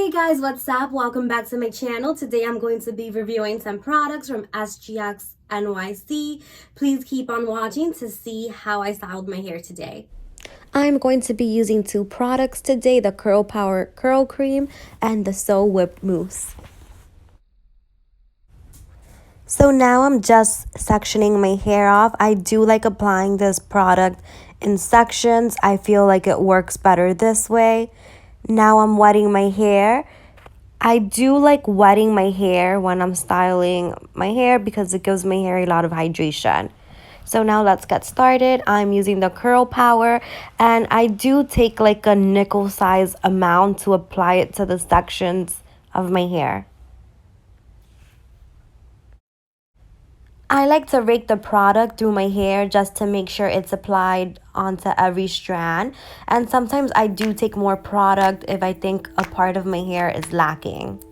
Hey guys, what's up? Welcome back to my channel. Today I'm going to be reviewing some products from SGX NYC. Please keep on watching to see how I styled my hair today. I'm going to be using two products today, the Curl Power Curl Cream and the So Whipped Mousse. So now I'm just sectioning my hair off. I do like applying this product in sections. I feel like it works better this way. Now I'm wetting my hair. I do like wetting my hair when I'm styling my hair because it gives my hair a lot of hydration. So now let's get started. I'm using the Curl Power and I do take like a nickel size amount to apply it to the sections of my hair. I like to rake the product through my hair just to make sure it's applied onto every strand. And sometimes I do take more product if I think a part of my hair is lacking.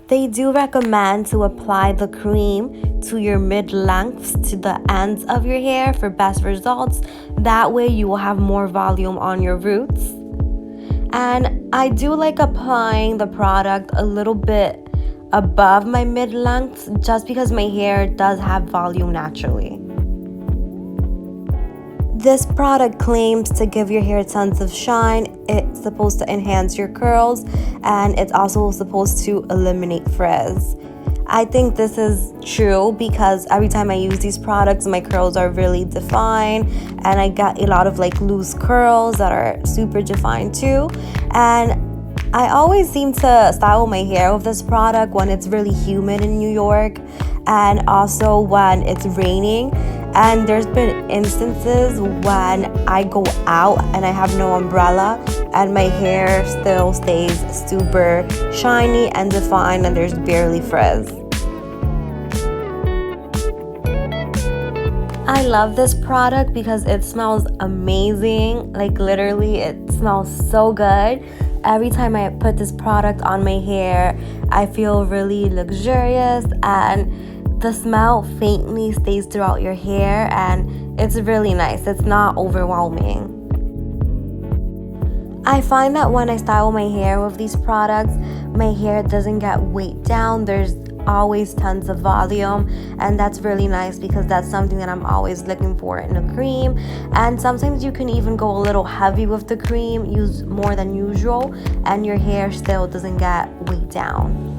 They do recommend to apply the cream to your mid-lengths to the ends of your hair for best results. That way you will have more volume on your roots. And I do like applying the product a little bit above my mid-length just because my hair does have volume naturally. This product claims to give your hair tons of shine. It's supposed to enhance your curls and it's also supposed to eliminate frizz. I think this is true because every time I use these products my curls are really defined and I got a lot of like loose curls that are super defined too. And I always seem to style my hair with this product when it's really humid in New York and also when it's raining. And there's been instances when I go out and I have no umbrella and my hair still stays super shiny and defined and there's barely frizz. I love this product because it smells amazing. Like literally it smells so good. Every time I put this product on my hair, I feel really luxurious and the smell faintly stays throughout your hair and it's really nice. It's not overwhelming. I find that when I style my hair with these products, my hair doesn't get weighed down. There's always tons of volume and that's really nice because that's something that I'm always looking for in a cream. And sometimes you can even go a little heavy with the cream, use more than usual, and your hair still doesn't get weighed down.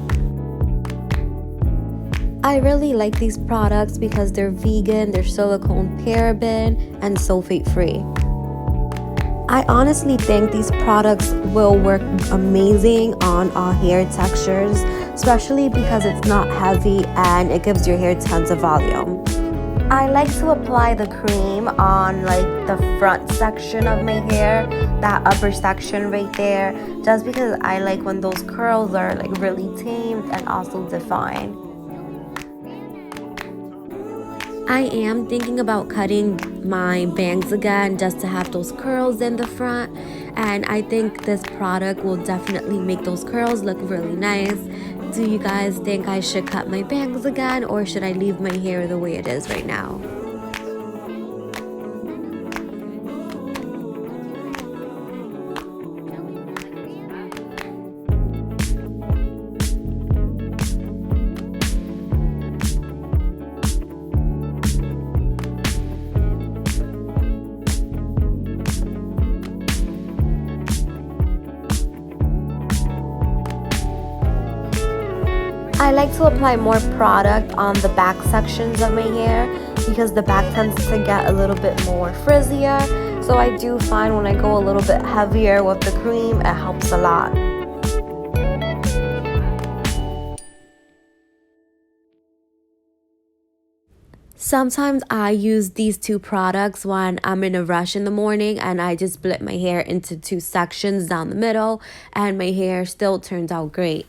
I really like these products because they're vegan, they're silicone, paraben, and sulfate free. I honestly think these products will work amazing on all hair textures, especially because it's not heavy and it gives your hair tons of volume. I like to apply the cream on like the front section of my hair, that upper section right there, just because I like when those curls are like really tamed and also defined. I am thinking about cutting my bangs again just to have those curls in the front, and I think this product will definitely make those curls look really nice. Do you guys think I should cut my bangs again or should I leave my hair the way it is right now? I like to apply more product on the back sections of my hair because the back tends to get a little bit more frizzier. So I do find when I go a little bit heavier with the cream, it helps a lot. Sometimes I use these two products when I'm in a rush in the morning and I just split my hair into two sections down the middle and my hair still turns out great.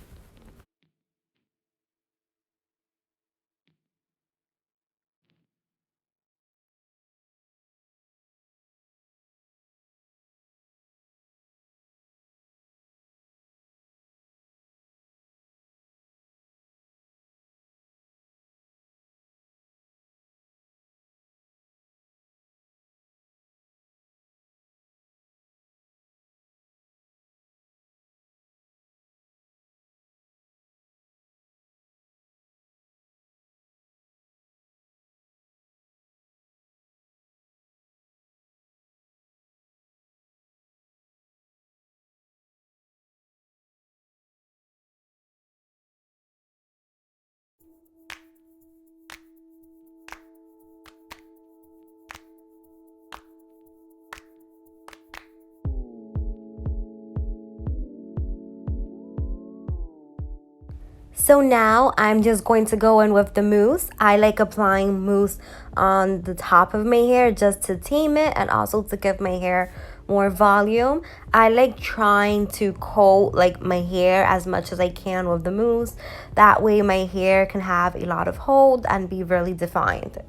So now I'm just going to go in with the mousse. I like applying mousse on the top of my hair just to tame it and also to give my hair more volume. I like trying to coat like my hair as much as I can with the mousse. That way my hair can have a lot of hold and be really defined.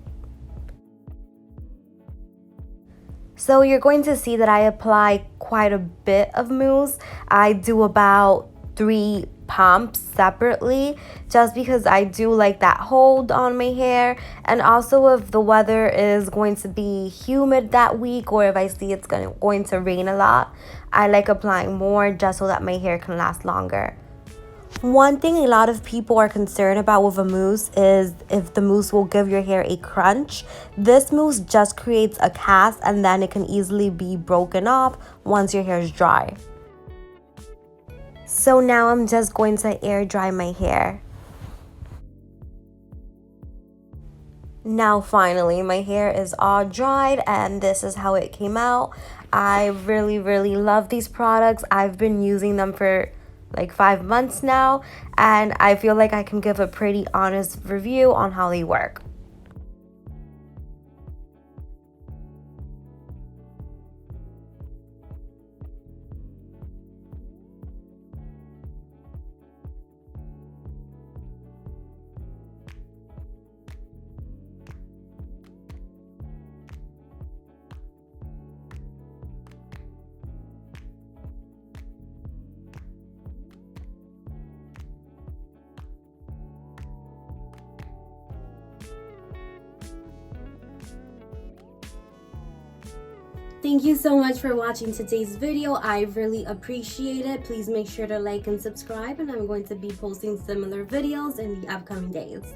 So you're going to see that I apply quite a bit of mousse. I do about 3 pumps separately just because I do like that hold on my hair, and also if the weather is going to be humid that week or if I see it's going to rain a lot, I like applying more just so that my hair can last longer. One thing a lot of people are concerned about with a mousse is if the mousse will give your hair a crunch. This mousse just creates a cast and then it can easily be broken off once your hair is dry. So now I'm just going to air dry my hair. Now finally my hair is all dried and this is how it came out. I really love these products. I've been using them for like 5 months now, and I feel like I can give a pretty honest review on how they work. Thank you so much for watching today's video. I really appreciate it. Please make sure to like and subscribe, and I'm going to be posting similar videos in the upcoming days.